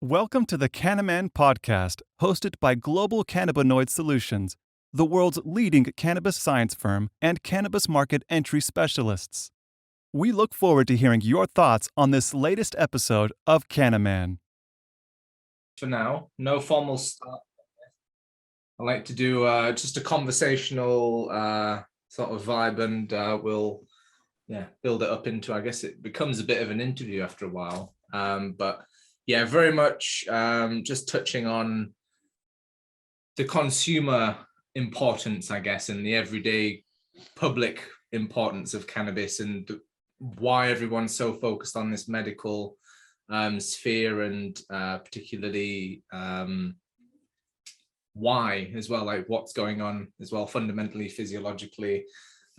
Welcome to the Canna-Manual podcast, hosted by Global Cannabinoid Solutions, the world's leading cannabis science firm and cannabis market entry specialists. We look forward to hearing your thoughts on this latest episode of Canna-Manual. For now, no formal start. I like to do just a conversational sort of vibe, and we'll build it up into, I guess it becomes a bit of an interview after a while. But yeah, very much just touching on the consumer importance, I guess, and the everyday public importance of cannabis, and why everyone's so focused on this medical sphere, and particularly why as well, like what's going on as well fundamentally physiologically,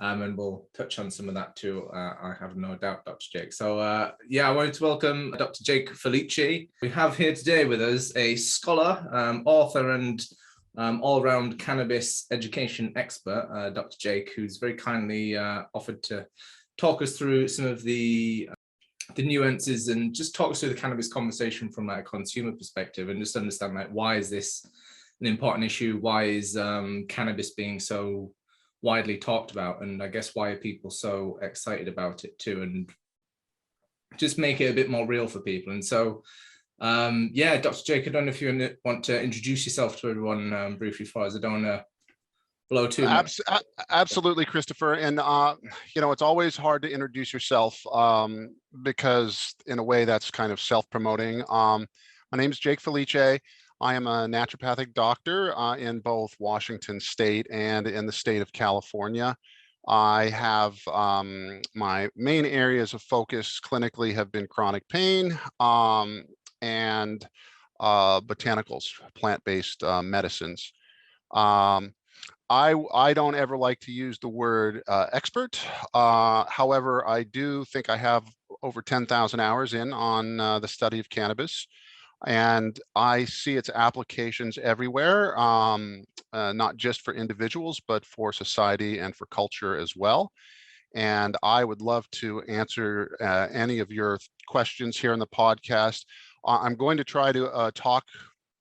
and we'll touch on some of that too, I have no doubt, Dr. Jake. So I wanted to welcome Dr. Jake Felice. We have here today with us a scholar, author, and all-round cannabis education expert, Dr. Jake, who's very kindly offered to talk us through some of the nuances and just talk us through the cannabis conversation from a consumer perspective, and just understand, like, why is this an important issue? Why is cannabis being so widely talked about? And I guess, why are people so excited about it too? And just make it a bit more real for people. And so, Dr. Jake, I don't know if you want to introduce yourself to everyone briefly for us. I don't want to blow too much. Absolutely, Christopher. And, it's always hard to introduce yourself because in a way that's kind of self-promoting. My name is Jake Felice. I am a naturopathic doctor in both Washington State and in the state of California. I have my main areas of focus clinically have been chronic pain and botanicals, plant-based medicines. I don't ever like to use the word expert. However, I do think I have over 10,000 hours in on the study of cannabis, and I see its applications everywhere, not just for individuals, but for society and for culture as well. And I would love to answer any of your questions here in the podcast. I'm going to try to talk.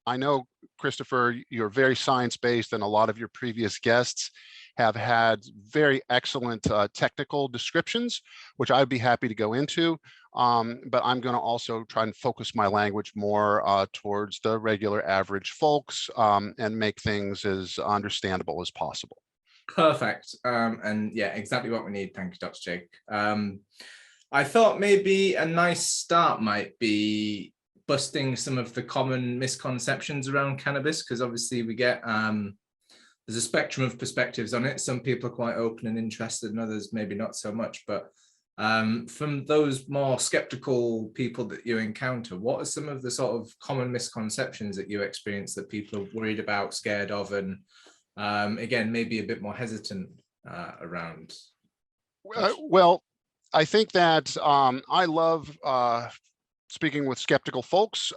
I know, Christopher, you're very science-based, and a lot of your previous guests have had very excellent technical descriptions, which I'd be happy to go into. But I'm going to also try and focus my language more towards the regular average folks, and make things as understandable as possible. Perfect. And yeah, exactly what we need. Thank you, Dr. Jake. I thought maybe a nice start might be busting some of the common misconceptions around cannabis, because obviously we get there's a spectrum of perspectives on it. Some people are quite open and interested, and others maybe not so much. But from those more skeptical people that you encounter, what are some of the sort of common misconceptions that you experience that people are worried about, scared of, and again, maybe a bit more hesitant around? Well, I think that I love speaking with skeptical folks,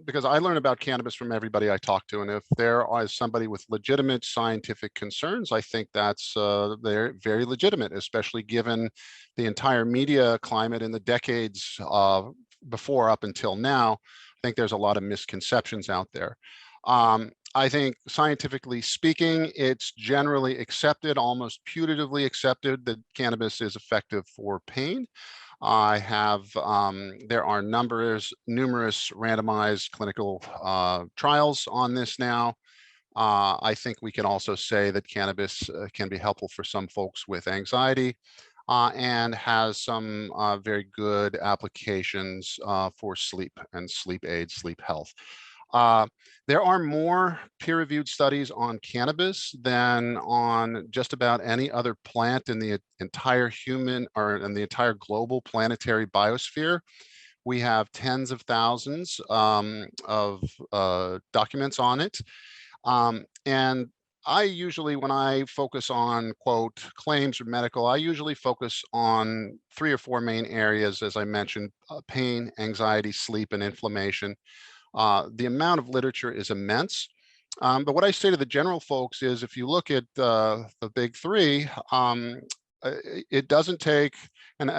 because I learn about cannabis from everybody I talk to. And if there is somebody with legitimate scientific concerns, I think that's they're very legitimate, especially given the entire media climate in the decades before up until now. I think there's a lot of misconceptions out there. I think, scientifically speaking, it's generally accepted, almost putatively accepted, that cannabis is effective for pain. There are numerous randomized clinical trials on this now. I think we can also say that cannabis can be helpful for some folks with anxiety, and has some very good applications for sleep and sleep aids, sleep health. There are more peer-reviewed studies on cannabis than on just about any other plant in the entire human, or in the entire global planetary biosphere. We have tens of thousands of documents on it. And I usually, when I focus on, quote, claims or medical, I usually focus on 3 or 4 main areas, as I mentioned: pain, anxiety, sleep, and inflammation. The amount of literature is immense. But what I say to the general folks is, if you look at the big 3, it doesn't take, and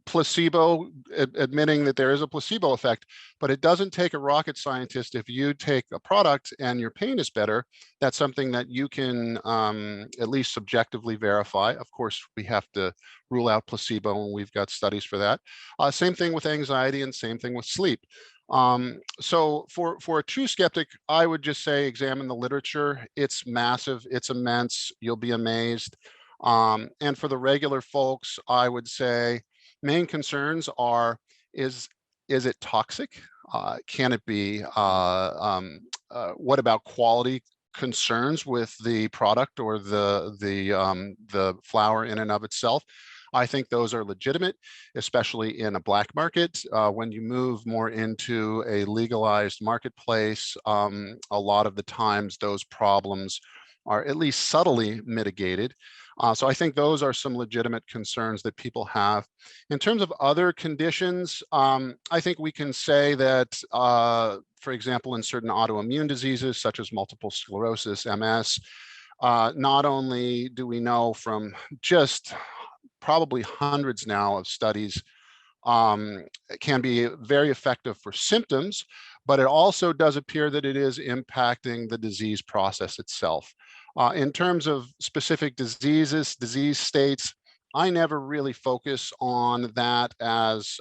placebo, admitting that there is a placebo effect, but it doesn't take a rocket scientist. If you take a product and your pain is better, that's something that you can at least subjectively verify. Of course, we have to rule out placebo, and we've got studies for that. Same thing with anxiety, and same thing with sleep. So for a true skeptic, I would just say examine the literature. It's massive, it's immense, you'll be amazed. And for the regular folks, I would say main concerns are, is it toxic? Can it be? What about quality concerns with the product or the flower in and of itself? I think those are legitimate, especially in a black market. When you move more into a legalized marketplace, a lot of the times those problems are at least subtly mitigated. So I think those are some legitimate concerns that people have. In terms of other conditions, I think we can say that, for example, in certain autoimmune diseases, such as multiple sclerosis, MS, not only do we know from just probably hundreds now of studies, can be very effective for symptoms, but it also does appear that it is impacting the disease process itself. In terms of specific diseases, disease states, I never really focus on that as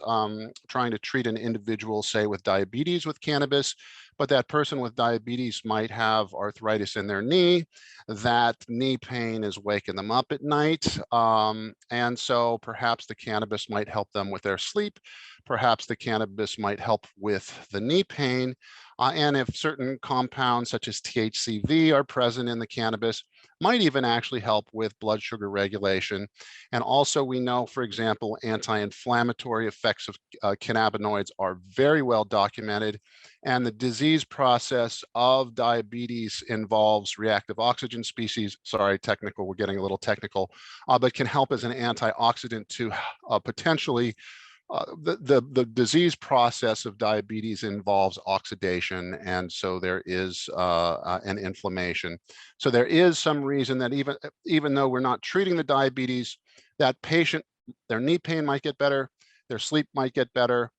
trying to treat an individual, say with diabetes with cannabis, but that person with diabetes might have arthritis in their knee. That knee pain is waking them up at night. And so perhaps the cannabis might help them with their sleep. Perhaps the cannabis might help with the knee pain. And if certain compounds such as THCV are present in the cannabis, might even actually help with blood sugar regulation. And also we know, for example, anti-inflammatory effects of cannabinoids are very well documented. And the disease process of diabetes involves reactive oxygen species. Sorry, technical, we're getting a little technical, but can help as an antioxidant to potentially the disease process of diabetes involves oxidation, and so there is an inflammation. So there is some reason that even though we're not treating the diabetes, that patient, their knee pain might get better, their sleep might get better,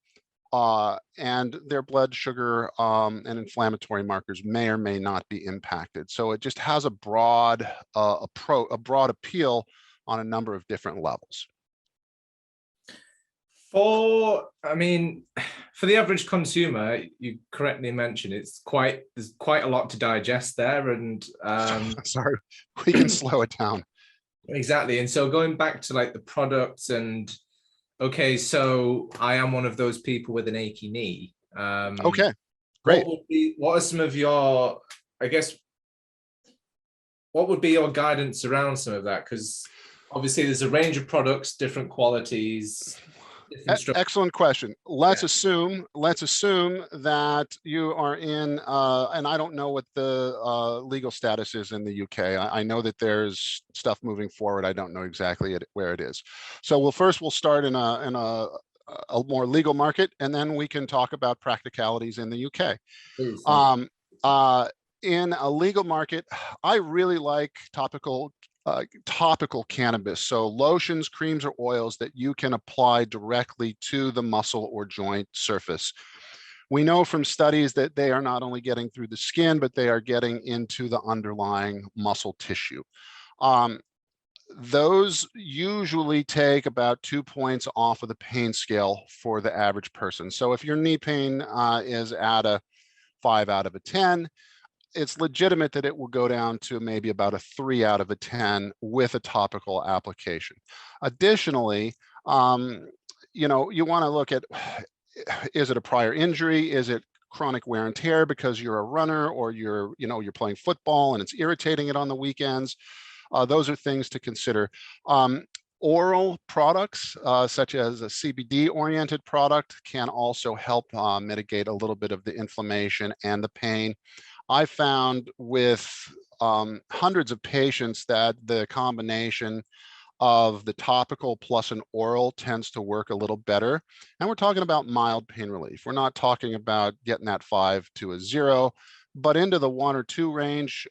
and their blood sugar and inflammatory markers may or may not be impacted. So it just has a broad appeal on a number of different levels. I mean, for the average consumer, you correctly mentioned there's quite a lot to digest there, and sorry, we can slow it down. Exactly. And so going back to like the products, and okay, so I am one of those people with an achy knee. Okay, great. What are some of your, I guess, what would be your guidance around some of that? Because obviously there's a range of products, different qualities. Excellent question. Let's assume that you are in, and I don't know what the legal status is in the UK. I know that there's stuff moving forward. I don't know exactly where it is. So we'll start in a more legal market, and then we can talk about practicalities in the UK. Please. In a legal market, I really like topical cannabis. So lotions, creams, or oils that you can apply directly to the muscle or joint surface. We know from studies that they are not only getting through the skin, but they are getting into the underlying muscle tissue. Those usually take about 2 points off of the pain scale for the average person. So if your knee pain is at a 5 out of a 10, it's legitimate that it will go down to maybe about a 3 out of a 10 with a topical application. Additionally, you want to look at, is it a prior injury? Is it chronic wear and tear because you're a runner, or you're playing football and it's irritating it on the weekends? Those are things to consider. Oral products, such as a CBD-oriented product, can also help mitigate a little bit of the inflammation and the pain. I found with hundreds of patients that the combination of the topical plus an oral tends to work a little better. And we're talking about mild pain relief. We're not talking about getting that 5 to a 0, but into the 1 or 2 range,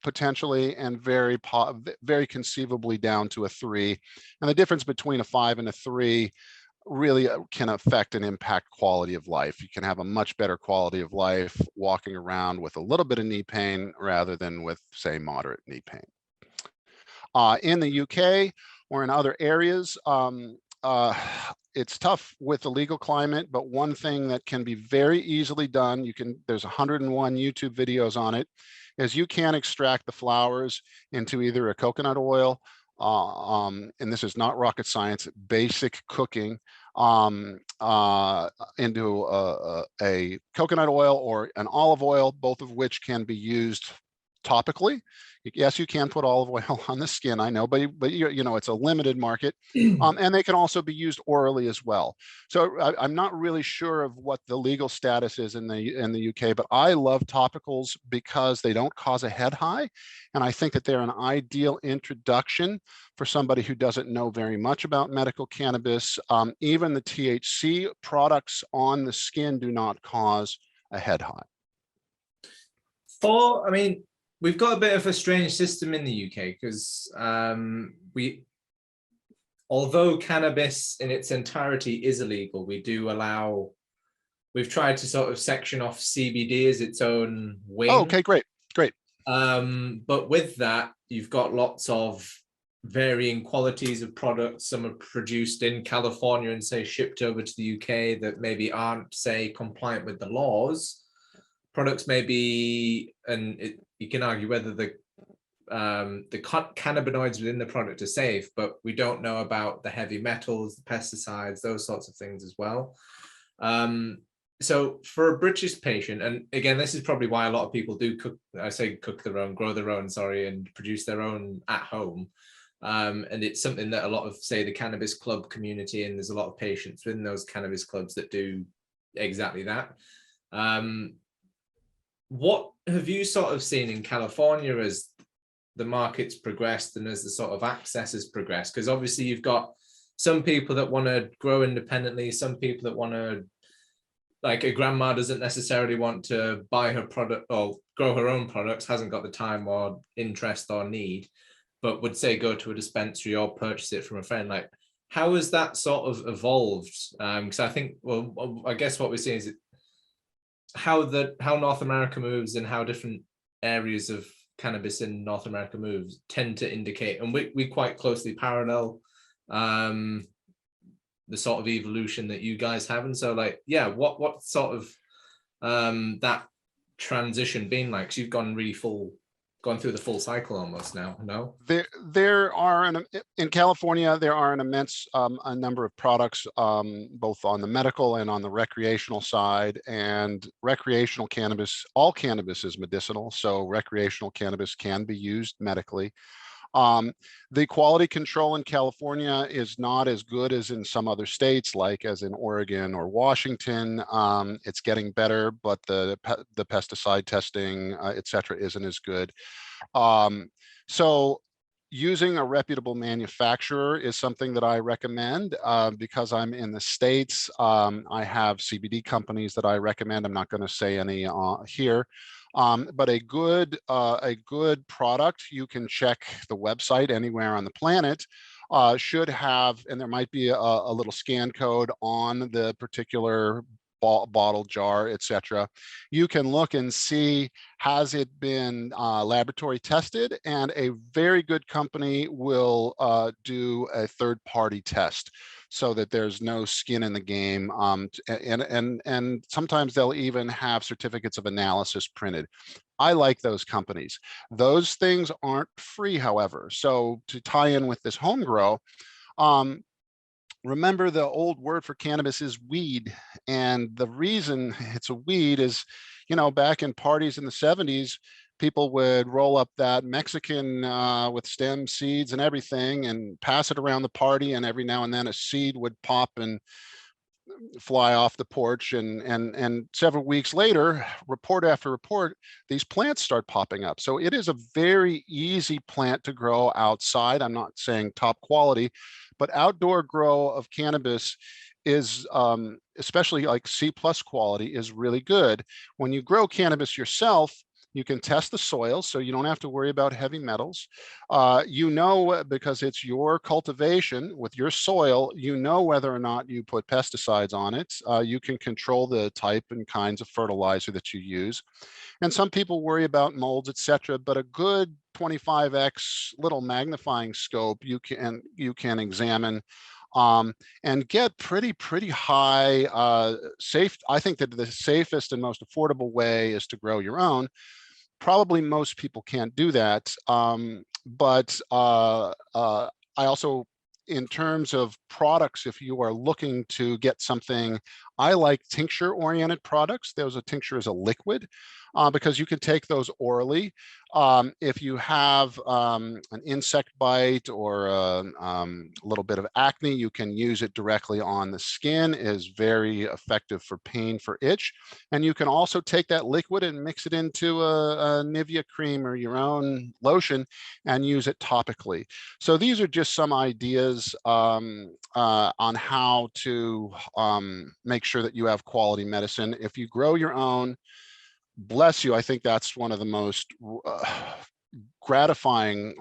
potentially, and very conceivably down to a 3. And the difference between a 5 and a 3 really can affect and impact quality of life. You can have a much better quality of life walking around with a little bit of knee pain rather than with, say, moderate knee pain. In the UK or in other areas, it's tough with the legal climate, but one thing that can be very easily done, there's 101 YouTube videos on it, is you can extract the flowers into either a coconut oil, and this is not rocket science, basic cooking, into a coconut oil or an olive oil, both of which can be used topically. Yes, you can put olive oil on the skin, I know, but you know, it's a limited market. And they can also be used orally as well. So I'm not really sure of what the legal status is in the UK, but I love topicals because they don't cause a head high. And I think that they're an ideal introduction for somebody who doesn't know very much about medical cannabis. Even the THC products on the skin do not cause a head high. I mean, we've got a bit of a strange system in the UK because although cannabis in its entirety is illegal, we've tried to sort of section off CBD as its own wing. Oh, okay, great. But with that, you've got lots of varying qualities of products. Some are produced in California and say shipped over to the UK that maybe aren't, say, compliant with the laws. Products may be, you can argue whether the cannabinoids within the product are safe, but we don't know about the heavy metals, the pesticides, those sorts of things as well. So for a British patient, and again, this is probably why a lot of people do grow their own, and produce their own at home. And it's something that a lot of, say, the cannabis club community, and there's a lot of patients within those cannabis clubs that do exactly that. What have you sort of seen in California as the market's progressed and as the sort of access has progressed? Because obviously you've got some people that want to grow independently, some people that want to, like a grandma doesn't necessarily want to buy her product or grow her own products, hasn't got the time or interest or need, but would say go to a dispensary or purchase it from a friend. Like, how has that sort of evolved? Because I think, well, I guess what we're seeing is how North America moves and how different areas of cannabis in North America moves tend to indicate, and we quite closely parallel the sort of evolution that you guys have. And so, like, yeah, what sort of that transition been like? 'Cause you've gone through the full cycle almost now. No, there are in California, there are an immense a number of products, both on the medical and on the recreational side. And recreational cannabis, all cannabis is medicinal, so recreational cannabis can be used medically. The quality control in California is not as good as in some other states, like as in Oregon or Washington. It's getting better, but the pesticide testing, et cetera, isn't as good. So using a reputable manufacturer is something that I recommend. Because I'm in the States, I have CBD companies that I recommend. I'm not going to say any here. But a good product, you can check the website anywhere on the planet, should have, and there might be a little scan code on the particular bottle, jar, etc. You can look and see, has it been laboratory tested? And a very good company will do a third-party test, so that there's no skin in the game. And sometimes they'll even have certificates of analysis printed. I like those companies. Those things aren't free, however. So to tie in with this Homegrow, remember the old word for cannabis is weed. And the reason it's a weed is, back in parties in the 70s, people would roll up that Mexican with stem seeds and everything and pass it around the party. And every now and then a seed would pop and fly off the porch. And several weeks later, report after report, these plants start popping up. So it is a very easy plant to grow outside. I'm not saying top quality, but outdoor grow of cannabis is, especially like C+ quality, is really good. When you grow cannabis yourself, You can test the soil, so you don't have to worry about heavy metals. You know, because it's your cultivation with your soil, you know whether or not you put pesticides on it. You can control the type and kinds of fertilizer that you use. And some people worry about molds, etc. But a good 25x little magnifying scope, you can examine and get pretty high safe. I think that the safest and most affordable way is to grow your own. Probably most people can't do that. But I also, in terms of products, if you are looking to get something, I like tincture-oriented products. There's a tincture as a liquid because you can take those orally. If you have an insect bite or a little bit of acne, you can use it directly on the skin. It is very effective for pain, for itch. And you can also take that liquid and mix it into a Nivea cream or your own lotion and use it topically. So these are just some ideas on how to make sure that you have quality medicine. If you grow your own, bless you, I think that's one of the most gratifying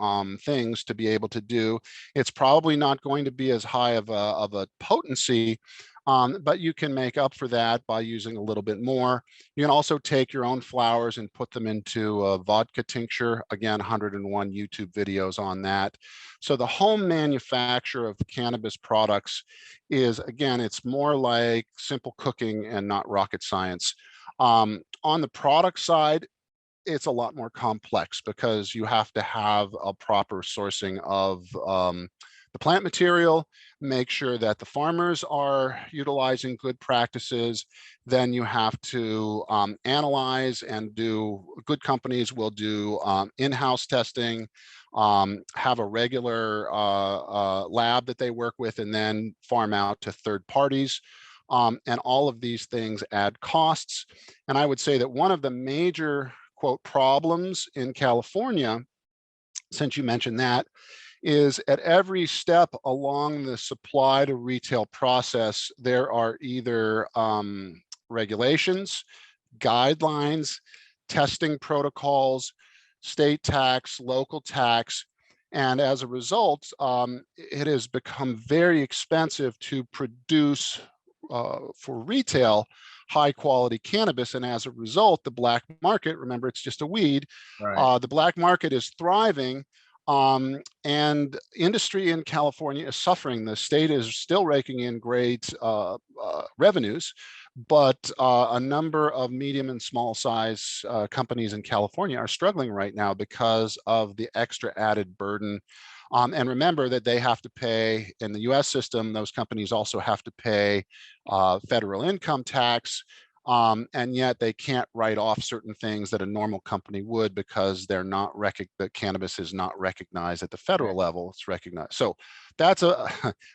things to be able to do. It's probably not going to be as high of a potency, but you can make up for that by using a little bit more. You can also take your own flowers and put them into a vodka tincture. Again, 101 YouTube videos on that. So the home manufacture of cannabis products is, again, it's more like simple cooking and not rocket science. On the product side, it's a lot more complex because you have to have a proper sourcing of the plant material, make sure that the farmers are utilizing good practices. Then you have to analyze and good companies will do in-house testing, have a regular lab that they work with, and then farm out to third parties. And all of these things add costs. And I would say that one of the major, quote, problems in California, since you mentioned that, is at every step along the supply to retail process, there are either regulations, guidelines, testing protocols, state tax, local tax. And as a result, it has become very expensive to produce for retail high quality cannabis. And as a result, the black market, remember, it's just a weed, Right. the black market is thriving. And industry in California is suffering. The state is still raking in great revenues, but a number of medium and small size companies in California are struggling right now because of the extra added burden. And remember that they have to pay, in the US system, those companies also have to pay federal income tax. And yet they can't write off certain things that a normal company would because they're not that cannabis is not recognized at the federal level. It's recognized. So that's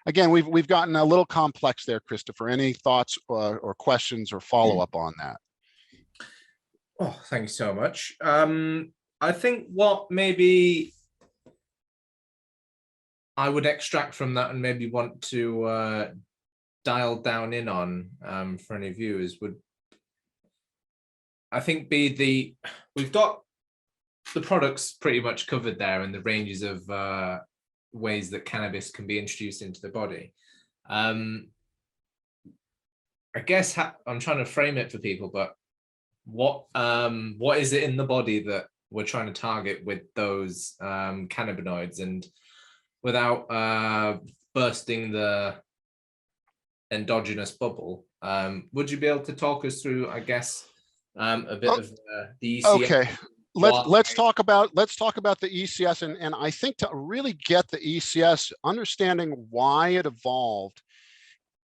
again, we've gotten a little complex there, Christopher. Any thoughts or questions or follow up on that? Oh, thank you so much. I think what maybe I would extract from that and maybe want to dial down in on for any viewers would, I think, we've got the products pretty much covered there and the ranges of ways that cannabis can be introduced into the body. I guess I'm trying to frame it for people, but what is it in the body that we're trying to target with those cannabinoids? And without bursting the endogenous bubble, would you be able to talk us through, I guess, a bit of the ECS? Okay, let's talk about the ECS, and I think to really get the ECS, understanding why it evolved,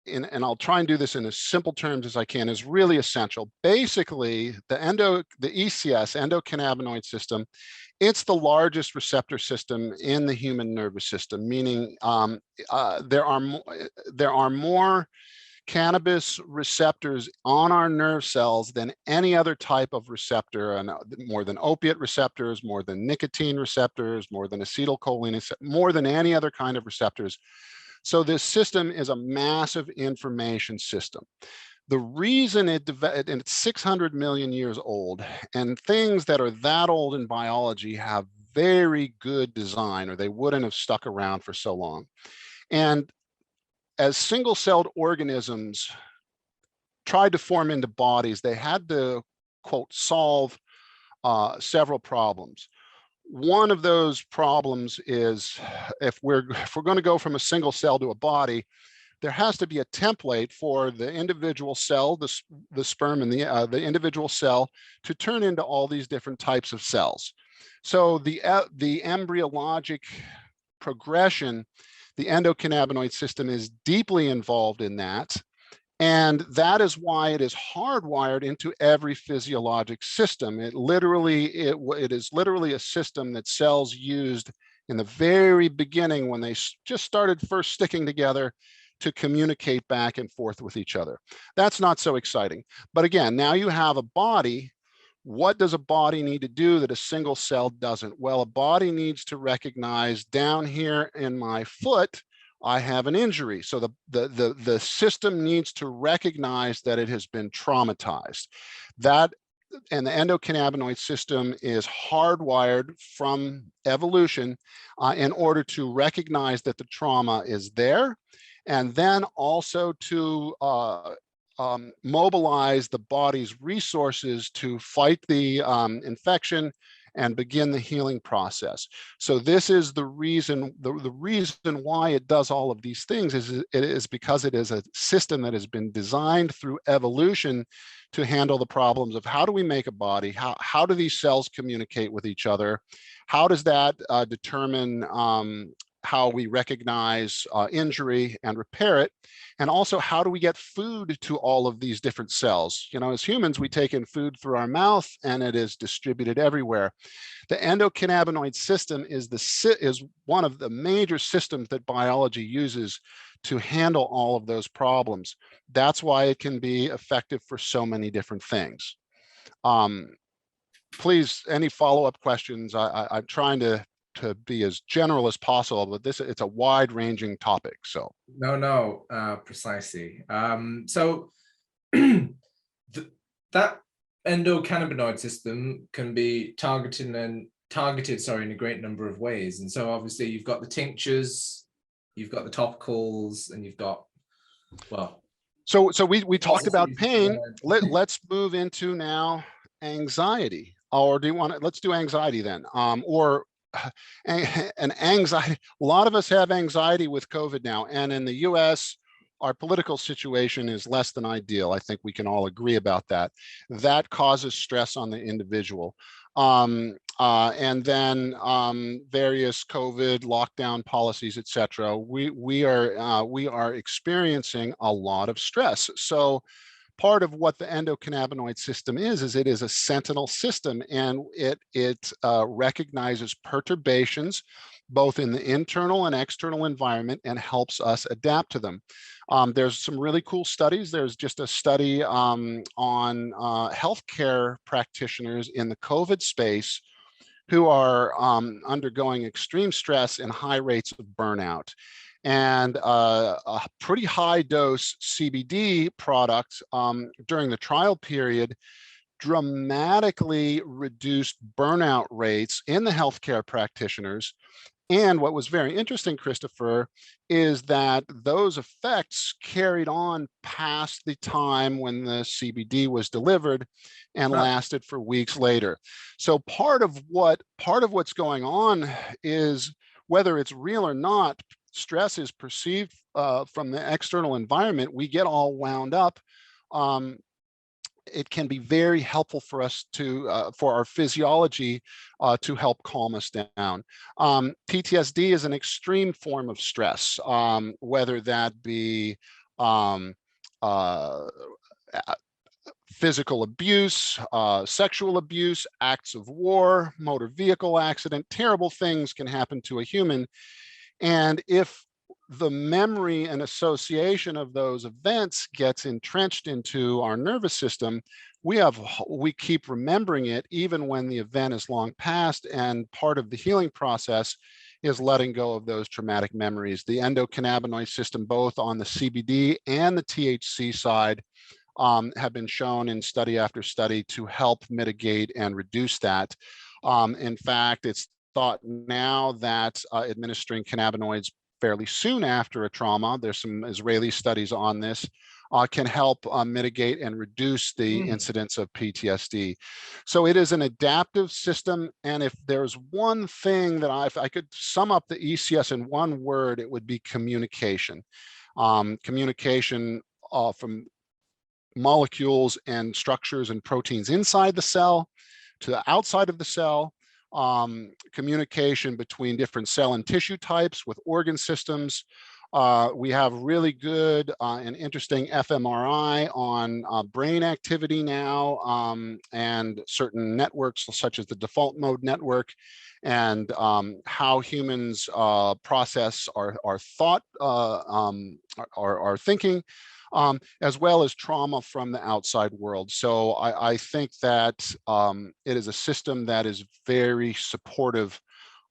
and I'll try and do this in as simple terms as I can, is really essential. Basically, the ECS, endocannabinoid system, it's the largest receptor system in the human nervous system, meaning there are more cannabis receptors on our nerve cells than any other type of receptor, and more than opiate receptors, more than nicotine receptors, more than acetylcholine, more than any other kind of receptors. So this system is a massive information system. The reason it developed, and it's 600 million years old, and things that are that old in biology have very good design, or they wouldn't have stuck around for so long. And as single-celled organisms tried to form into bodies, they had to, quote, solve several problems. One of those problems is if we're going to go from a single cell to a body, there has to be a template for the individual cell, the sperm and the individual cell, to turn into all these different types of cells. So the embryologic progression, the endocannabinoid system is deeply involved in that. And that is why it is hardwired into every physiologic system. It is literally a system that cells used in the very beginning when they just started first sticking together to communicate back and forth with each other. That's not so exciting. But again, now you have a body. What does a body need to do that a single cell doesn't? Well, a body needs to recognize down here in my foot, I have an injury. So the system needs to recognize that it has been traumatized. And the endocannabinoid system is hardwired from evolution in order to recognize that the trauma is there, and then also to mobilize the body's resources to fight the infection and begin the healing process. So this is the reason, the reason why it does all of these things is because it is a system that has been designed through evolution to handle the problems of how do we make a body, how do these cells communicate with each other, how does that determine how we recognize injury and repair it, and also how do we get food to all of these different cells. You know, as humans, we take in food through our mouth and it is distributed everywhere. The endocannabinoid system is one of the major systems that biology uses to handle all of those problems. That's why it can be effective for so many different things. Please, any follow-up questions? I'm trying to be as general as possible, but it's a wide-ranging topic. So precisely. So that endocannabinoid system can be targeted in a great number of ways. And so obviously you've got the tinctures, you've got the topicals, and you've got, well. So we talked about pain. Let's move into now anxiety. Or do you want to, let's do anxiety then. And anxiety, a lot of us have anxiety with COVID now, and in the US, our political situation is less than ideal. I think we can all agree about that. That causes stress on the individual. And then various COVID lockdown policies, etc. We are experiencing a lot of stress. So part of what the endocannabinoid system is it is a sentinel system, and it recognizes perturbations both in the internal and external environment and helps us adapt to them. There's some really cool studies. There's just a study on healthcare practitioners in the COVID space who are undergoing extreme stress and high rates of burnout. And a pretty high dose CBD product during the trial period dramatically reduced burnout rates in the healthcare practitioners. And what was very interesting, Christopher, is that those effects carried on past the time when the CBD was delivered and lasted for weeks later. So part of what's going on is, whether it's real or not, stress is perceived from the external environment. We get all wound up. It can be very helpful for us to, for our physiology, to help calm us down. PTSD is an extreme form of stress, whether that be physical abuse, sexual abuse, acts of war, motor vehicle accident. Terrible things can happen to a human. And if the memory and association of those events gets entrenched into our nervous system, we keep remembering it even when the event is long past, and part of the healing process is letting go of those traumatic memories. The endocannabinoid system, both on the CBD and the THC side, have been shown in study after study to help mitigate and reduce that. In fact, it's thought now that administering cannabinoids fairly soon after a trauma, there's some Israeli studies on this, can help mitigate and reduce the incidence of PTSD. So it is an adaptive system. And if there's one thing that I could sum up the ECS in one word, it would be communication. Communication from molecules and structures and proteins inside the cell to the outside of the cell, communication between different cell and tissue types with organ systems. We have really good and interesting fMRI on brain activity now, and certain networks such as the default mode network, and how humans process our thought, our thinking, as well as trauma from the outside world. So I think that it is a system that is very supportive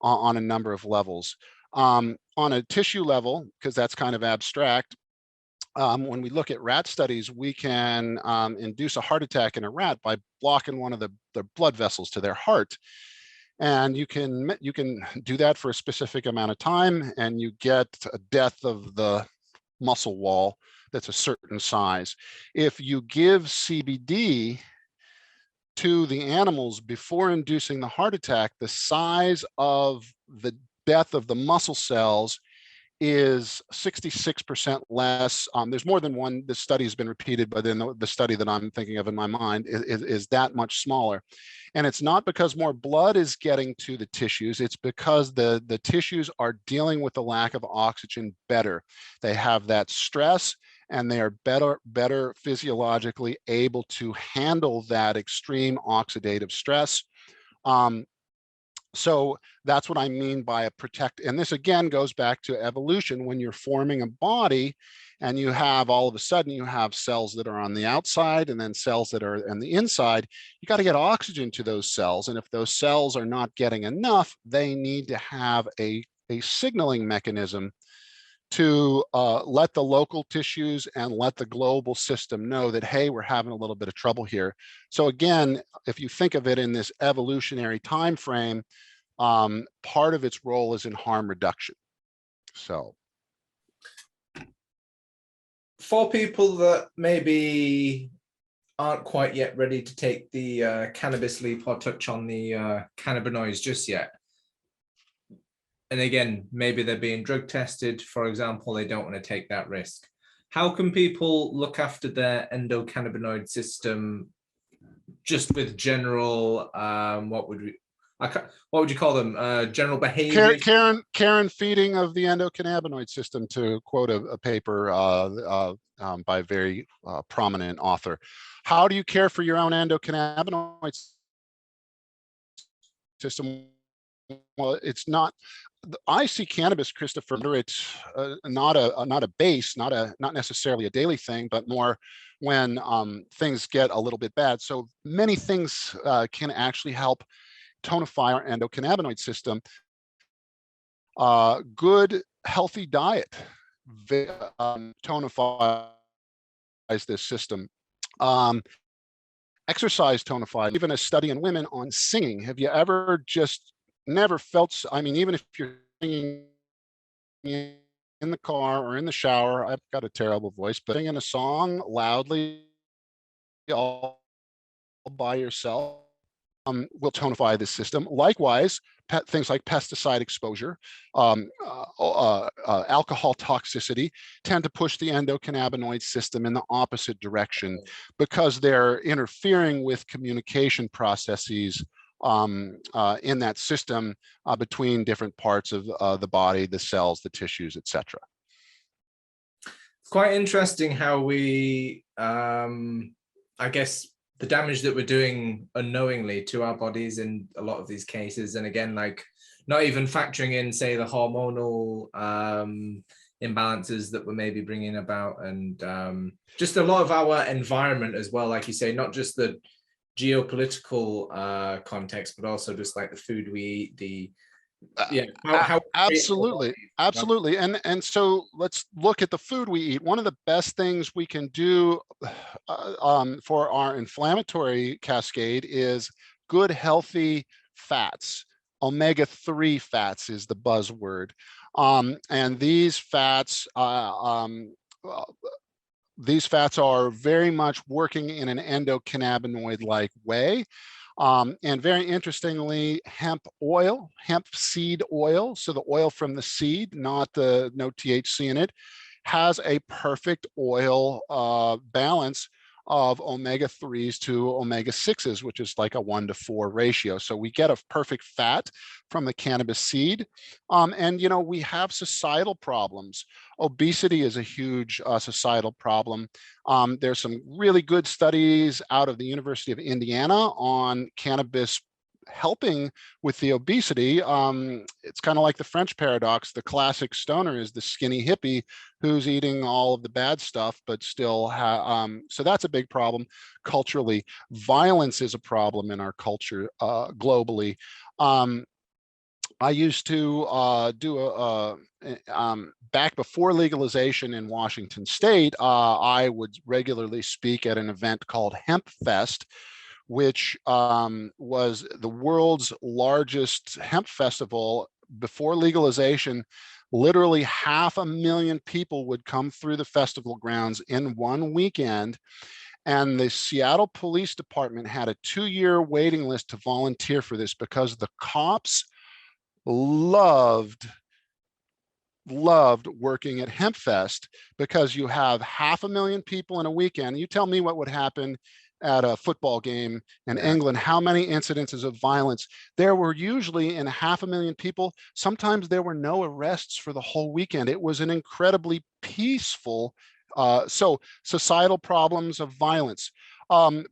on a number of levels. On a tissue level, because that's kind of abstract, when we look at rat studies, we can induce a heart attack in a rat by blocking one of the blood vessels to their heart. And you can do that for a specific amount of time, and you get a death of the muscle wall that's a certain size. If you give CBD to the animals before inducing the heart attack, the size of the death of the muscle cells is 66% less. There's more than one. This study has been repeated, but then the study that I'm thinking of in my mind is that much smaller. And it's not because more blood is getting to the tissues, it's because the tissues are dealing with the lack of oxygen better. They have that stress, and they are better physiologically able to handle that extreme oxidative stress. So that's what I mean by a protect. And this again goes back to evolution. When you're forming a body and you have all of a sudden you have cells that are on the outside and then cells that are on the inside, you got to get oxygen to those cells. And if those cells are not getting enough, they need to have a signaling mechanism to let the local tissues and let the global system know that, hey, we're having a little bit of trouble here. So again, if you think of it in this evolutionary time frame, part of its role is in harm reduction. So for people that maybe aren't quite yet ready to take the cannabis leap or touch on the cannabinoids just yet, and again, maybe they're being drug tested, for example, they don't want to take that risk. How can people look after their endocannabinoid system just with general, what would you call them? General behavior? Care and feeding of the endocannabinoid system, to quote a paper by a very prominent author. How do you care for your own endocannabinoid system? Well, it's not. I see cannabis, Christopher. It's not a base, not necessarily a daily thing, but more when things get a little bit bad. So many things can actually help tonify our endocannabinoid system. Good, healthy diet tonifies this system. Exercise tonifies. Even a study in women on singing. Have you ever just never felt? I mean, even if you're singing in the car or in the shower, I've got a terrible voice, but singing a song loudly all by yourself will tonify this system. Likewise, things like pesticide exposure, alcohol toxicity tend to push the endocannabinoid system in the opposite direction because they're interfering with communication processes in that system between different parts of the body, the cells, the tissues, etc. It's quite interesting how we, I guess, the damage that we're doing unknowingly to our bodies in a lot of these cases. And again, like not even factoring in, say, the hormonal imbalances that we're maybe bringing about, and just a lot of our environment as well, like you say, not just the geopolitical context, but also just like the food we eat, the Yeah, how Absolutely, absolutely. And so let's look at the food we eat. One of the best things we can do for our inflammatory cascade is good, healthy fats. Omega-3 fats is the buzzword. And these fats are very much working in an endocannabinoid-like way. And very interestingly, hemp seed oil, so the oil from the seed, no THC in it, has a perfect oil balance of omega-3s to omega-6s, which is like a 1-to-4 ratio. So we get a perfect fat from the cannabis seed. And, you know, we have societal problems. Obesity is a huge societal problem. There's some really good studies out of the University of Indiana on cannabis helping with the obesity. It's kind of like the French paradox. The classic stoner is the skinny hippie who's eating all of the bad stuff, but still, so that's a big problem culturally. Violence is a problem in our culture globally. I used to back before legalization in Washington State, I would regularly speak at an event called Hemp Fest, which was the world's largest hemp festival before legalization. Literally 500,000 people would come through the festival grounds in one weekend. And the Seattle Police Department had a 2-year waiting list to volunteer for this because the cops loved working at HempFest, because you have 500,000 people in a weekend. You tell me what would happen at a football game in England, how many incidences of violence. There were usually, in 500,000 people, sometimes there were no arrests for the whole weekend. It was an incredibly peaceful, so societal problems of violence.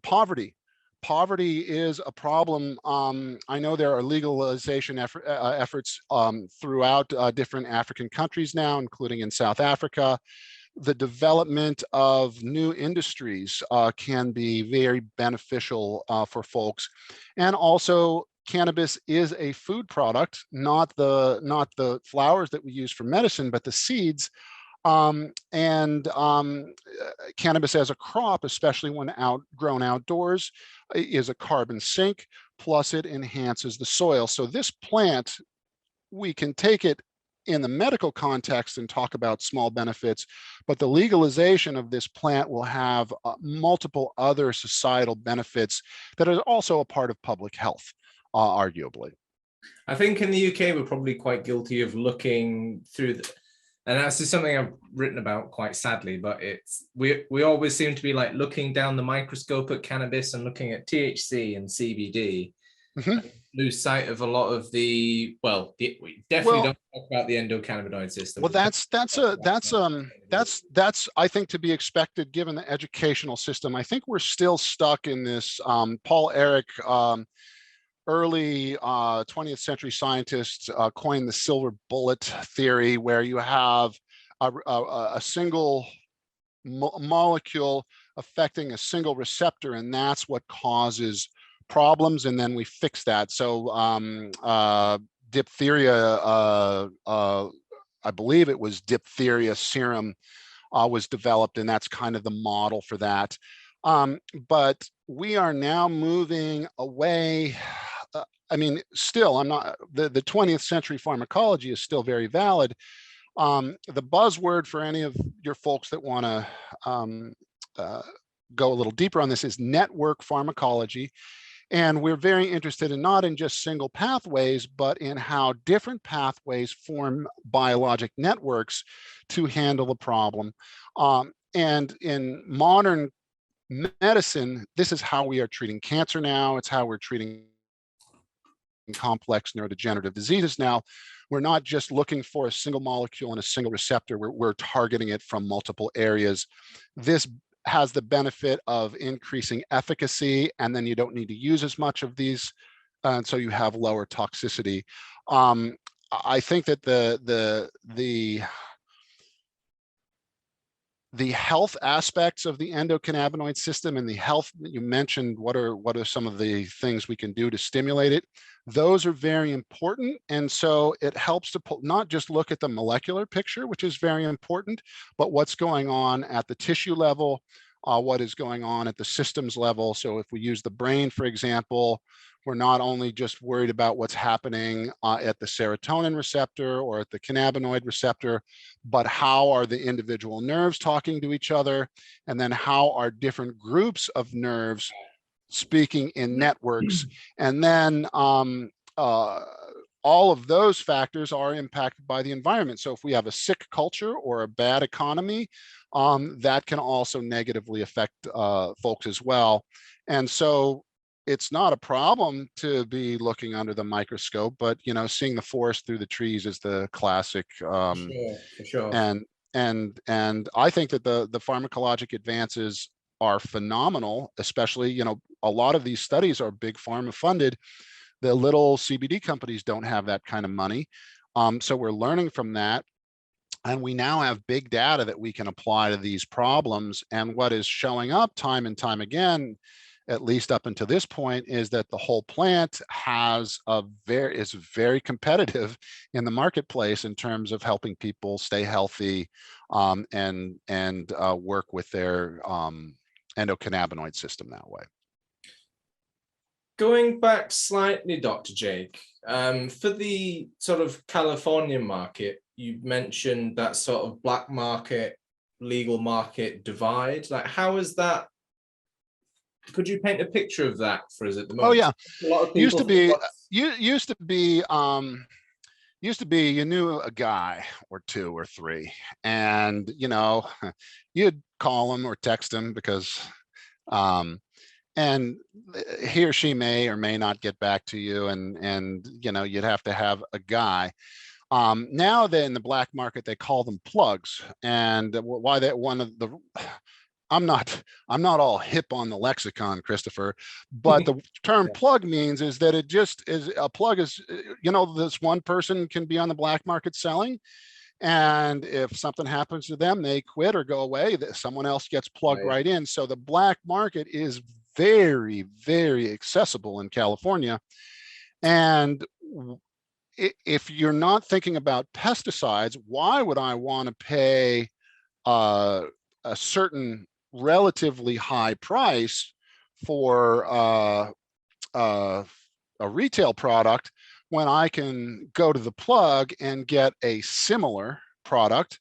Poverty. Poverty is a problem. I know there are legalization efforts throughout different African countries now, including in South Africa. The development of new industries can be very beneficial for folks. And also, cannabis is a food product, not the flowers that we use for medicine, but the seeds. Cannabis as a crop, especially when grown outdoors, is a carbon sink, plus it enhances the soil. So this plant, we can take it in the medical context and talk about small benefits, but the legalization of this plant will have multiple other societal benefits that are also a part of public health, arguably. I think in the UK, we're probably quite guilty of looking through and that's just something I've written about quite sadly, but we always seem to be like looking down the microscope at cannabis and looking at THC and CBD, and lose sight of a lot of we definitely don't talk about the endocannabinoid system. Well, that's I think to be expected given the educational system. I think we're still stuck in this. Paul Ehrlich, early 20th century scientists, coined the silver bullet theory, where you have a single molecule affecting a single receptor, and that's what causes problems, and then we fix that. So diphtheria, I believe it was diphtheria serum was developed, and that's kind of the model for that. But we are now moving away. I mean, still, I'm not, the 20th century pharmacology is still very valid. The buzzword for any of your folks that want to go a little deeper on this is network pharmacology. And we're very interested in not in just single pathways, but in how different pathways form biologic networks to handle the problem. And in modern medicine, this is how we are treating cancer now. It's how we're treating complex neurodegenerative diseases now. We're not just looking for a single molecule and a single receptor. We're targeting it from multiple areas. This has the benefit of increasing efficacy, and then you don't need to use as much of these, and so you have lower toxicity. I think that the the health aspects of the endocannabinoid system and the health that you mentioned, what are some of the things we can do to stimulate it? Those are very important. And so it helps to not just look at the molecular picture, which is very important, but what's going on at the tissue level, what is going on at the systems level. So if we use the brain, for example, we're not only just worried about what's happening at the serotonin receptor or at the cannabinoid receptor, but how are the individual nerves talking to each other? And then how are different groups of nerves speaking in networks? And then all of those factors are impacted by the environment. So if we have a sick culture or a bad economy, that can also negatively affect folks as well. And so it's not a problem to be looking under the microscope, but seeing the forest through the trees is the classic. For sure. And I think that the pharmacologic advances are phenomenal, especially, a lot of these studies are big pharma funded. The little CBD companies don't have that kind of money. So we're learning from that. And we now have big data that we can apply to these problems. And what is showing up time and time again, at least up until this point, is that the whole plant is very competitive in the marketplace in terms of helping people stay healthy and work with their endocannabinoid system that way. Going back slightly, Dr. Jake, for the sort of California market, you mentioned that sort of black market, legal market divide. Like, how is that? Could you paint a picture of that for us at the moment? Oh yeah, A lot of people used to be you knew a guy or two or three, and you'd call him or text him because and he or she may or may not get back to you, and you'd have to have a guy. Now that in the black market they call them plugs, and why that one of the I'm not all hip on the lexicon, Christopher, but the term plug means is that it just is a plug is, this one person can be on the black market selling. And if something happens to them, they quit or go away, that someone else gets plugged right in. So the black market is very, very accessible in California. And if you're not thinking about pesticides, why would I want to pay a certain relatively high price for a retail product when I can go to the plug and get a similar product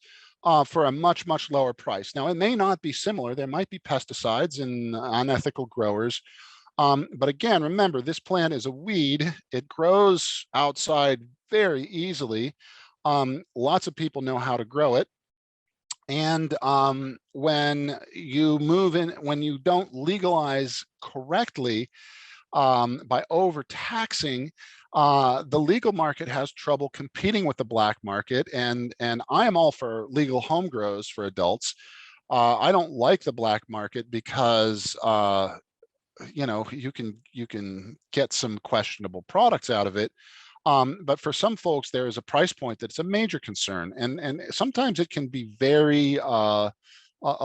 for a much, much lower price? Now, it may not be similar. There might be pesticides and unethical growers. But again, remember, this plant is a weed. It grows outside very easily. Lots of people know how to grow it. And when you don't legalize correctly by overtaxing, the legal market has trouble competing with the black market. And I am all for legal home grows for adults. I don't like the black market because you can get some questionable products out of it. But for some folks, there is a price point that's a major concern, and sometimes it can be a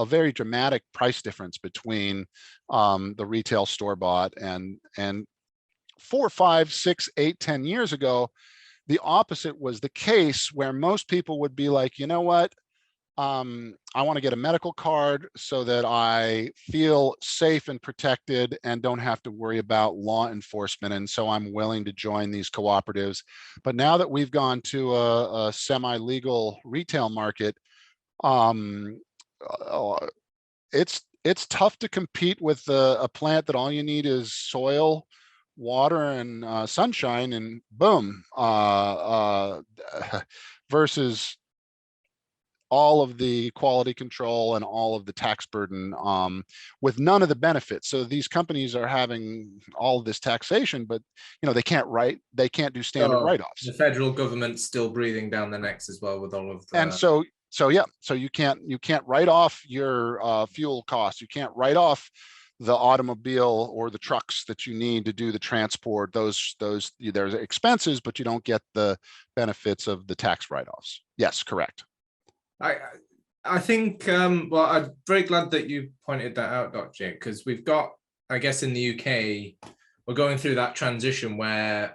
very dramatic price difference between the retail store bought and 4, 5, 6, 8, 10 years ago, the opposite was the case, where most people would be like, you know what? I want to get a medical card so that I feel safe and protected and don't have to worry about law enforcement. And so I'm willing to join these cooperatives. But now that we've gone to a semi-legal retail market, it's tough to compete with a plant that all you need is soil, water, and sunshine, and boom, versus all of the quality control and all of the tax burden with none of the benefits. So these companies are having all of this taxation, but they can't do standard write-offs. The federal government's still breathing down their necks as well with all of the... And so you can't write off your fuel costs. You can't write off the automobile or the trucks that you need to do the transport. There's expenses, but you don't get the benefits of the tax write-offs. Yes, correct. I think, well, I'm very glad that you pointed that out, Dr. Jake, because we've got, I guess in the UK, we're going through that transition where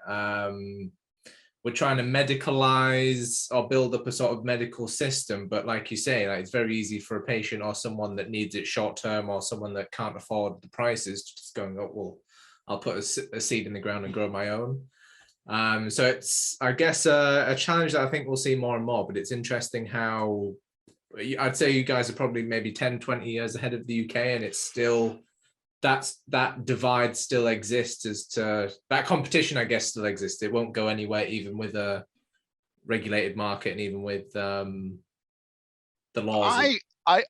we're trying to medicalize or build up a sort of medical system. But like you say, like, it's very easy for a patient or someone that needs it short term or someone that can't afford the prices to just going, oh, well, I'll put a seed in the ground and grow my own. So it's, I guess, a challenge that I think we'll see more and more, but it's interesting how I'd say you guys are probably maybe 10, 20 years ahead of the UK, and it's still, that divide still exists as to that competition, I guess, still exists. It won't go anywhere, even with a regulated market and even with the laws. I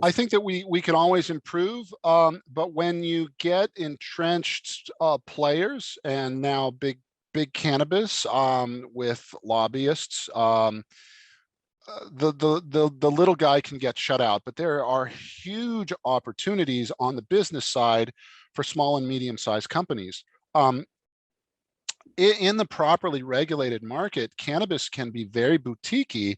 I think that we can always improve, but when you get entrenched players and now big cannabis with lobbyists, the little guy can get shut out. But there are huge opportunities on the business side for small and medium-sized companies. In the properly regulated market, cannabis can be very boutiquey.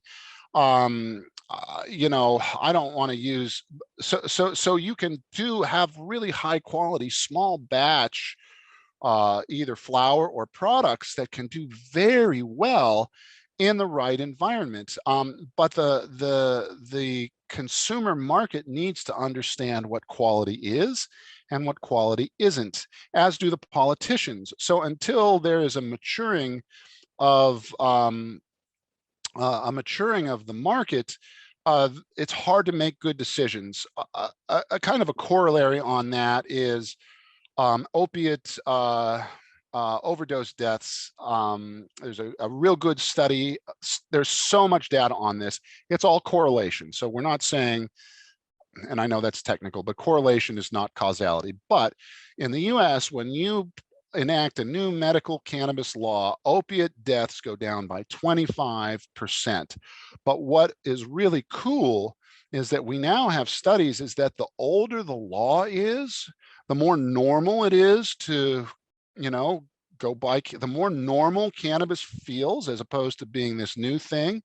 You know, I don't want to use, so you can have really high quality small batch either flower or products that can do very well in the right environment. But the consumer market needs to understand what quality is and what quality isn't, as do the politicians. So until there is a maturing of the market, it's hard to make good decisions. A kind of a corollary on that is opiate overdose deaths. There's a real good study. There's so much data on this. It's all correlation. So we're not saying, and I know that's technical, but correlation is not causality. But in the US, when you enact a new medical cannabis law, opiate deaths go down by 25%. But what is really cool is that we now have studies is that the older the law is, the more normal it is to, you know, go by, the more normal cannabis feels as opposed to being this new thing,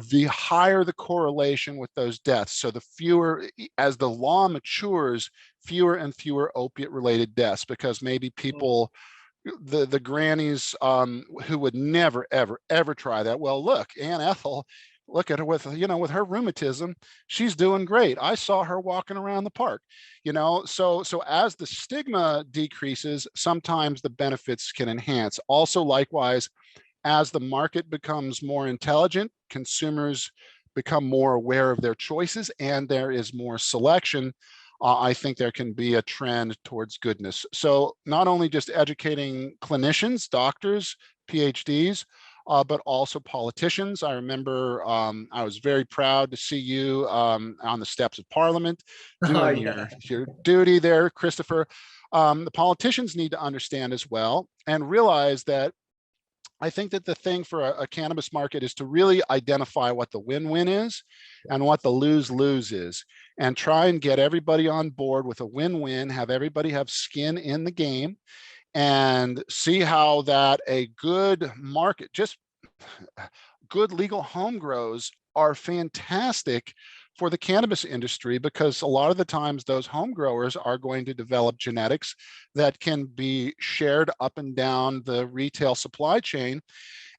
the higher the correlation with those deaths. So the fewer, as the law matures, fewer and fewer opiate related deaths, because maybe people, the grannies who would never, ever try that. Well, look, Aunt Ethel, look at her with, you know, with her rheumatism, she's doing great. I saw her walking around the park, you know. So as the stigma decreases, sometimes the benefits can enhance. Also, likewise, as the market becomes more intelligent, consumers become more aware of their choices, and there is more selection, I think there can be a trend towards goodness. So not only just educating clinicians, doctors, PhDs, but also politicians. I remember I was very proud to see you on the steps of Parliament doing your duty there, Christopher. The politicians need to understand as well and realize that I think that the thing for a cannabis market is to really identify what the win-win is and what the lose-lose is, and try and get everybody on board with a win-win, have everybody have skin in the game, and see how that a good market, just good legal home grows are fantastic for the cannabis industry, because a lot of the times those home growers are going to develop genetics that can be shared up and down the retail supply chain.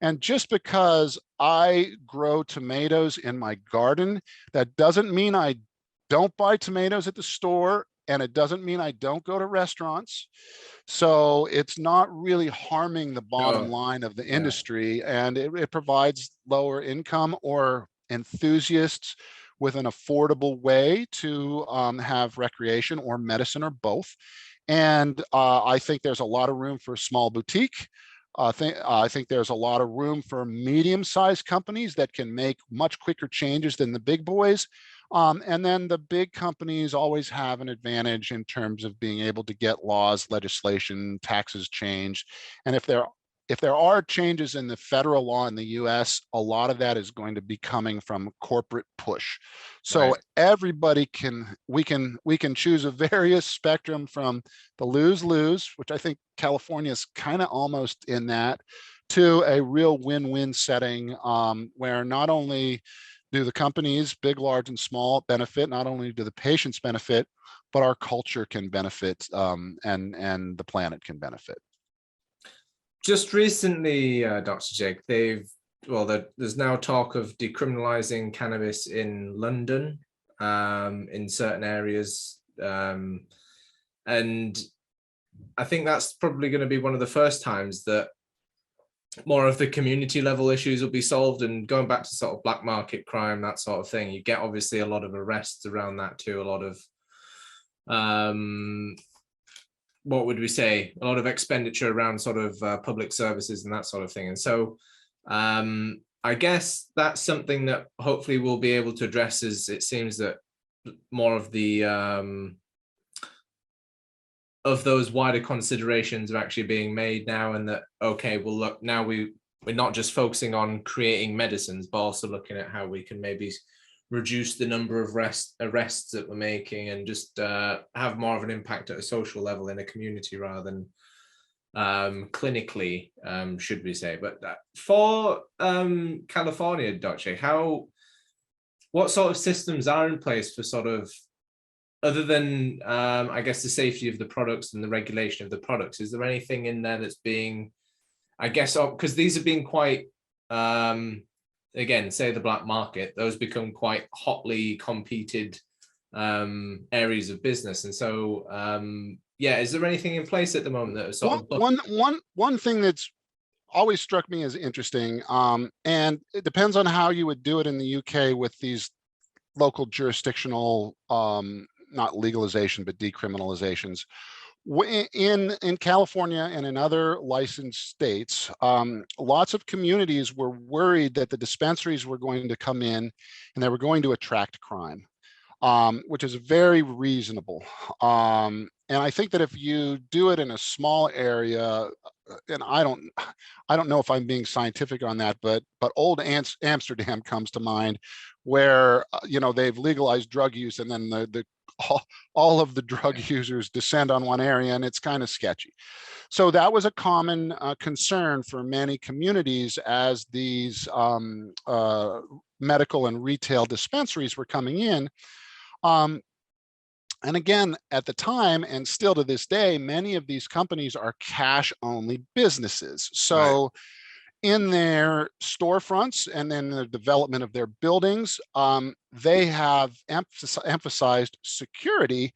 And just because I grow tomatoes in my garden, that doesn't mean I don't buy tomatoes at the store, and it doesn't mean I don't go to restaurants. So it's not really harming the bottom line of the industry, and it provides lower income or enthusiasts with an affordable way to have recreation or medicine or both. And I think there's a lot of room for small boutique. I think there's a lot of room for medium-sized companies that can make much quicker changes than the big boys. And then the big companies always have an advantage in terms of being able to get laws, legislation, taxes changed. And if there are changes in the federal law in the US, a lot of that is going to be coming from corporate push. So everybody we can choose a various spectrum from the lose-lose, which I think California is kind of almost in that, to a real win-win setting, where not only do the companies, big, large, and small, benefit. Not only do the patients benefit, but our culture can benefit, and the planet can benefit. Just recently, Dr. Jake, there's now talk of decriminalizing cannabis in London, in certain areas, and I think that's probably going to be one of the first times that more of the community level issues will be solved. And going back to sort of black market crime, that sort of thing, you get obviously a lot of arrests around that too, a lot of what would we say, a lot of expenditure around sort of public services and that sort of thing. And so I guess that's something that hopefully we'll be able to address, as it seems that more of the of those wider considerations are actually being made now, and that, okay, well, look, now we're not just focusing on creating medicines, but also looking at how we can maybe reduce the number of arrests that we're making, and just have more of an impact at a social level in a community rather than clinically, should we say. But for California, Dr. What sort of systems are in place for sort of, other than I guess the safety of the products and the regulation of the products, is there anything in there that's being, I guess, because these have been quite, again, say the black market, those become quite hotly competed areas of business. And so, yeah, is there anything in place at the moment that is sort of one thing that's always struck me as interesting, and it depends on how you would do it in the UK with these local jurisdictional, not legalization, but decriminalizations. In California and in other licensed states, lots of communities were worried that the dispensaries were going to come in and they were going to attract crime, which is very reasonable. And I think that if you do it in a small area, and I don't know if I'm being scientific on that, but old Amsterdam comes to mind, where they've legalized drug use, and then all of the drug users descend on one area, and it's kind of sketchy. So that was a common concern for many communities as these medical and retail dispensaries were coming in. And again, at the time, and still to this day, many of these companies are cash-only businesses. So in their storefronts and then the development of their buildings, they have emphasized security,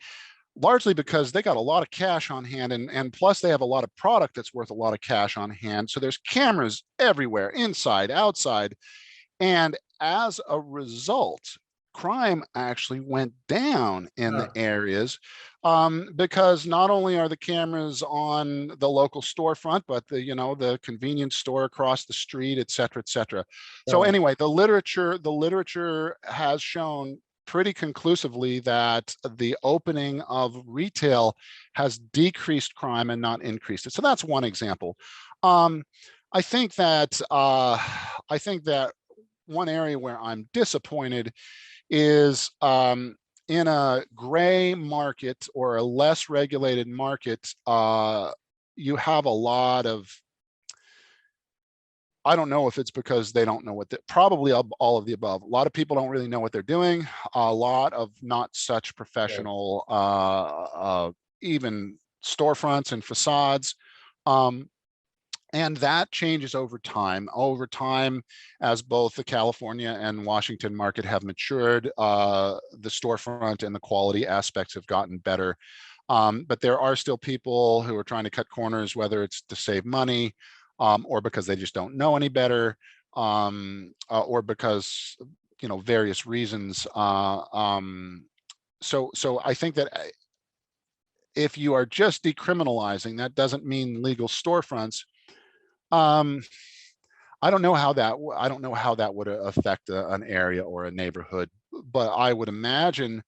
largely because they got a lot of cash on hand, and plus they have a lot of product that's worth a lot of cash on hand. So there's cameras everywhere, inside, outside. And as a result, crime actually went down in the areas, because not only are the cameras on the local storefront, but the convenience store across the street, et cetera, et cetera. So anyway, the literature has shown pretty conclusively that the opening of retail has decreased crime and not increased it. So that's one example. I think that one area where I'm disappointed is in a gray market or a less regulated market, you have a lot of, I don't know if it's because they don't know what probably all of the above. A lot of people don't really know what they're doing. A lot of not such professional, even storefronts and facades. And that changes over time. Over time, as both the California and Washington market have matured, the storefront and the quality aspects have gotten better. But there are still people who are trying to cut corners, whether it's to save money, or because they just don't know any better, or because various reasons. So I think that if you are just decriminalizing, that doesn't mean legal storefronts. I don't know how that would affect an area or a neighborhood, but I would imagine,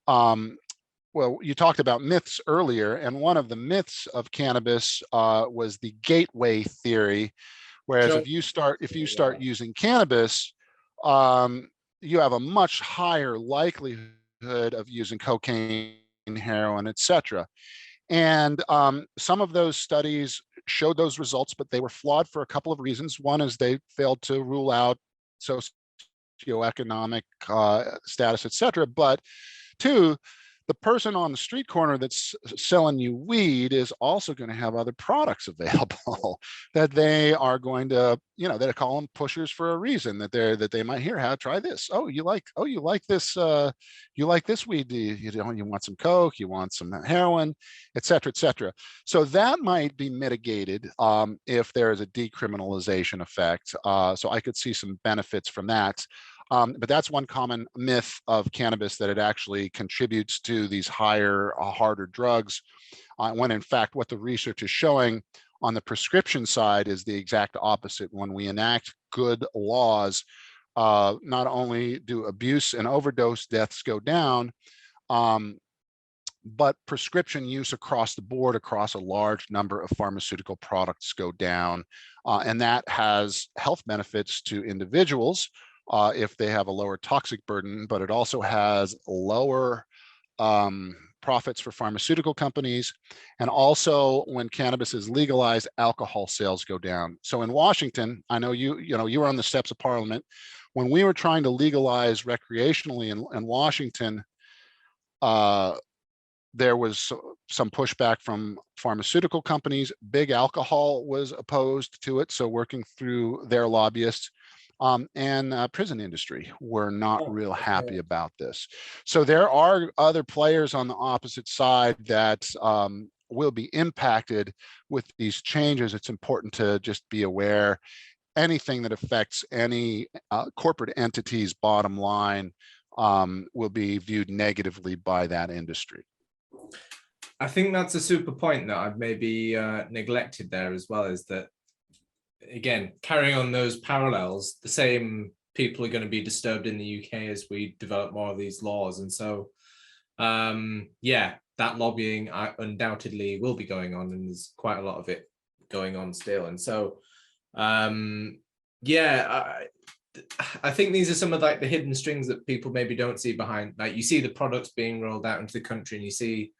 well, you talked about myths earlier, and one of the myths of cannabis was the gateway theory, whereas if you start using cannabis, you have a much higher likelihood of using cocaine, heroin, etc. And some of those studies showed those results, but they were flawed for a couple of reasons. One is they failed to rule out socioeconomic status, et cetera. But two, the person on the street corner that's selling you weed is also going to have other products available that they are going to, they call them pushers for a reason, that they might hear, how try this. You like this, you like this weed. You want some coke, you want some heroin, et cetera, et cetera. So that might be mitigated if there is a decriminalization effect. So I could see some benefits from that. But that's one common myth of cannabis, that it actually contributes to these higher, harder drugs, when in fact what the research is showing on the prescription side is the exact opposite. When we enact good laws, not only do abuse and overdose deaths go down, but prescription use across the board, across a large number of pharmaceutical products, go down. And that has health benefits to individuals if they have a lower toxic burden, but it also has lower profits for pharmaceutical companies. And also, when cannabis is legalized, alcohol sales go down. So in Washington, I know you were on the steps of Parliament when we were trying to legalize recreationally in Washington. There was some pushback from pharmaceutical companies. Big Alcohol was opposed to it, so working through their lobbyists. And prison industry were not real happy about this. So there are other players on the opposite side that will be impacted with these changes. It's important to just be aware. Anything that affects any corporate entity's bottom line will be viewed negatively by that industry. I think that's a super point that I've maybe neglected there as well, is that, again, carrying on those parallels, the same people are going to be disturbed in the UK as we develop more of these laws. And so, yeah, that lobbying undoubtedly will be going on, and there's quite a lot of it going on still. And so, yeah, I think these are some of like the hidden strings that people maybe don't see behind. Like, you see the products being rolled out into the country, and you see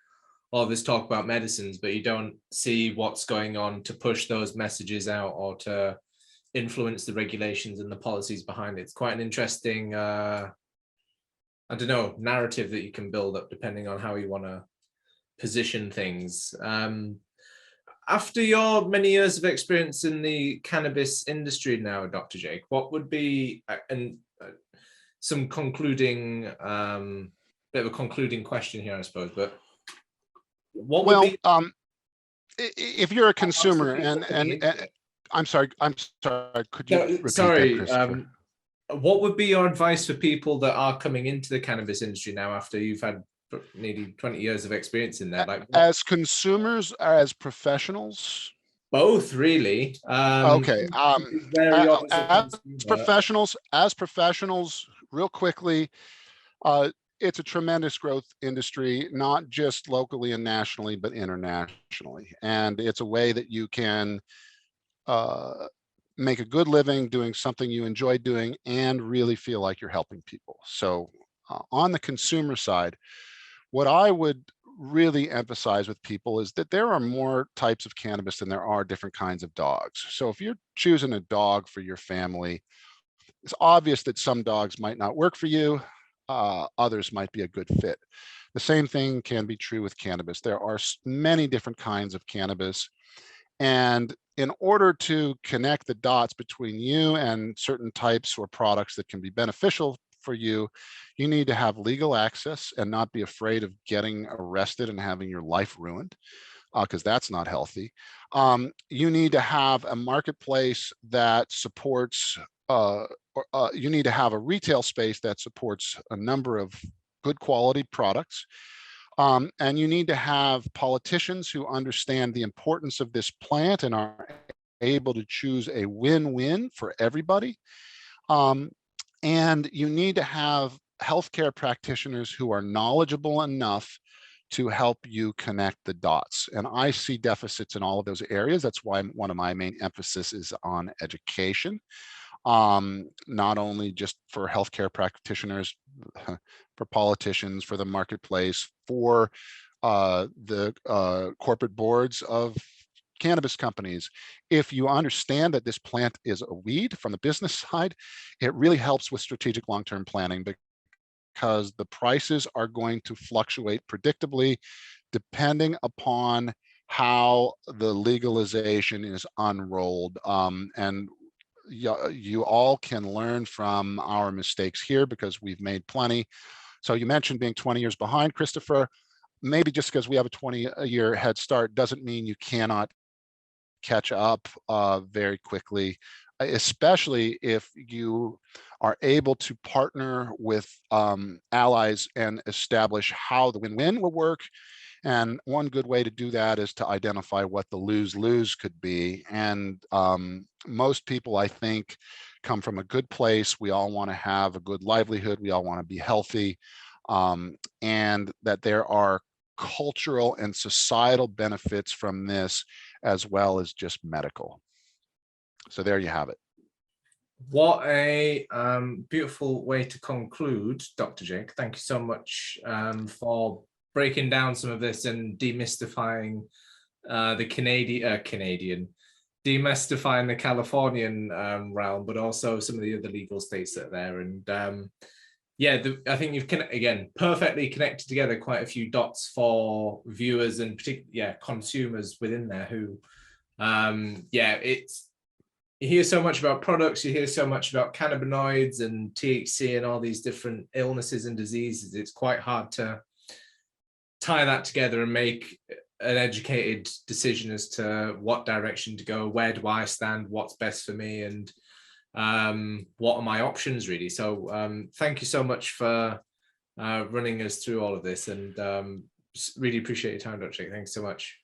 all this talk about medicines, but you don't see what's going on to push those messages out or to influence the regulations and the policies behind it. It's quite an interesting, I don't know, narrative that you can build up depending on how you want to position things. After your many years of experience in the cannabis industry now, Dr. Jake, what would be, some concluding, bit of a concluding question here, I suppose, but what would be, if you're a consumer and I'm sorry, could you repeat that, Christopher? What would be your advice for people that are coming into the cannabis industry now after you've had nearly 20 years of experience in that? Like, as consumers or as professionals? Both, really. Okay. As professionals, real quickly, it's a tremendous growth industry, not just locally and nationally, but internationally. And it's a way that you can make a good living doing something you enjoy doing and really feel like you're helping people. So on the consumer side, what I would really emphasize with people is that there are more types of cannabis than there are different kinds of dogs. So if you're choosing a dog for your family, it's obvious that some dogs might not work for you. Others might be a good fit. The same thing can be true with cannabis. There are many different kinds of cannabis. And in order to connect the dots between you and certain types or products that can be beneficial for you, you need to have legal access and not be afraid of getting arrested and having your life ruined, because that's not healthy. You need to have a marketplace that supports, you need to have a retail space that supports a number of good quality products. And you need to have politicians who understand the importance of this plant and are able to choose a win-win for everybody. And you need to have healthcare practitioners who are knowledgeable enough to help you connect the dots. And I see deficits in all of those areas. That's why one of my main emphasis is on education, not only just for healthcare practitioners, for politicians, for the marketplace, for the corporate boards of cannabis companies, if you understand that this plant is a weed from the business side, it really helps with strategic long-term planning, because the prices are going to fluctuate predictably depending upon how the legalization is unrolled. And you all can learn from our mistakes here, because we've made plenty. So you mentioned being 20 years behind, Christopher. Maybe just because we have a 20-year head start doesn't mean you cannot catch up very quickly, especially if you are able to partner with allies and establish how the win-win will work. And one good way to do that is to identify what the lose-lose could be. And most people, I think, come from a good place. We all want to have a good livelihood. We all want to be healthy. And that there are cultural and societal benefits from this, as well as just medical. So there you have it. What a beautiful way to conclude, Dr. Jake. Thank you so much for breaking down some of this and demystifying the Canadian, demystifying the Californian realm, but also some of the other legal states that are there. And yeah, I think you've again perfectly connected together quite a few dots for viewers and particularly consumers within there who, it's. You hear so much about products, you hear so much about cannabinoids and THC and all these different illnesses and diseases. It's quite hard to tie that together and make an educated decision as to what direction to go, where do I stand, what's best for me, and what are my options really. So thank you so much for running us through all of this, and really appreciate your time, Dr. Jake. Thanks so much.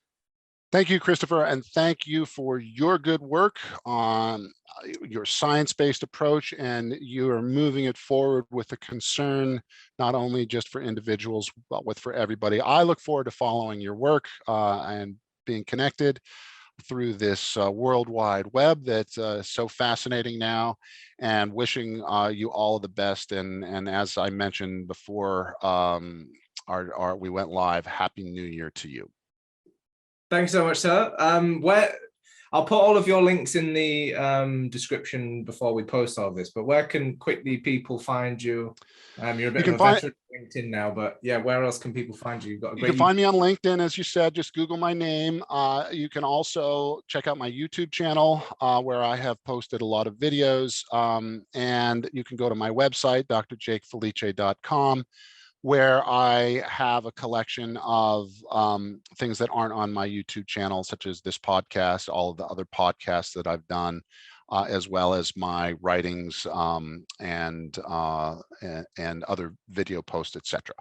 Thank you, Christopher, and thank you for your good work on your science-based approach, and you are moving it forward with a concern not only just for individuals, but for everybody. I look forward to following your work and being connected through this World Wide Web that's so fascinating now, and wishing you all the best. And as I mentioned before, we went live, Happy New Year to you. Thanks so much, sir. I'll put all of your links in the description before we post all this, but where can quickly people find you? You're a bit of a veteran of LinkedIn now, but yeah, where else can people find you? You can find me on LinkedIn, as you said, just Google my name. You can also check out my YouTube channel where I have posted a lot of videos, and you can go to my website, drjakefelice.com, where I have a collection of things that aren't on my YouTube channel, such as this podcast, all of the other podcasts that I've done, as well as my writings and other video posts, etc.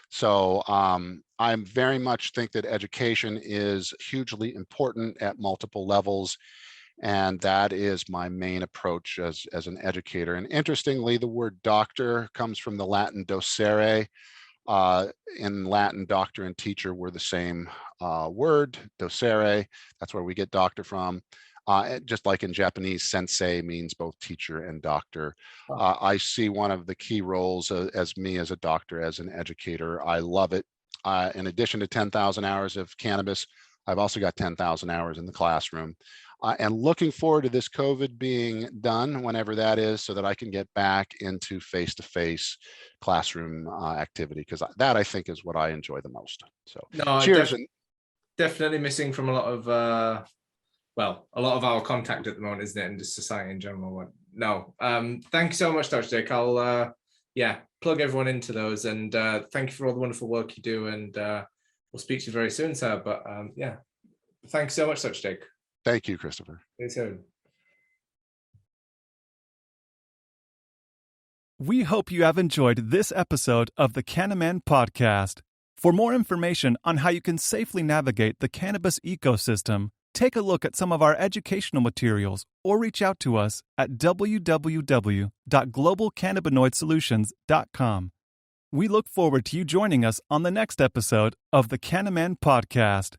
So I very much think that education is hugely important at multiple levels, and that is my main approach as an educator. And interestingly, the word doctor comes from the Latin docere. In Latin, doctor and teacher were the same word, docere. That's where we get doctor from. Just like in Japanese, sensei means both teacher and doctor. I see one of the key roles as me as a doctor, as an educator. I love it. In addition to 10,000 hours of cannabis, I've also got 10,000 hours in the classroom. And looking forward to this COVID being done, whenever that is, so that I can get back into face-to-face classroom activity, because that, I think, is what I enjoy the most. So cheers. Definitely missing from a lot of, a lot of our contact at the moment, isn't it, and just society in general. No, thank you so much, Dr. Jake. I'll, plug everyone into those, and thank you for all the wonderful work you do, and we'll speak to you very soon, sir. But thanks so much, Dr. Jake. Thank you, Christopher. See you soon. We hope you have enjoyed this episode of the Canna-Man podcast. For more information on how you can safely navigate the cannabis ecosystem, take a look at some of our educational materials or reach out to us at www.globalcannabinoidsolutions.com. We look forward to you joining us on the next episode of the Canna-Man podcast.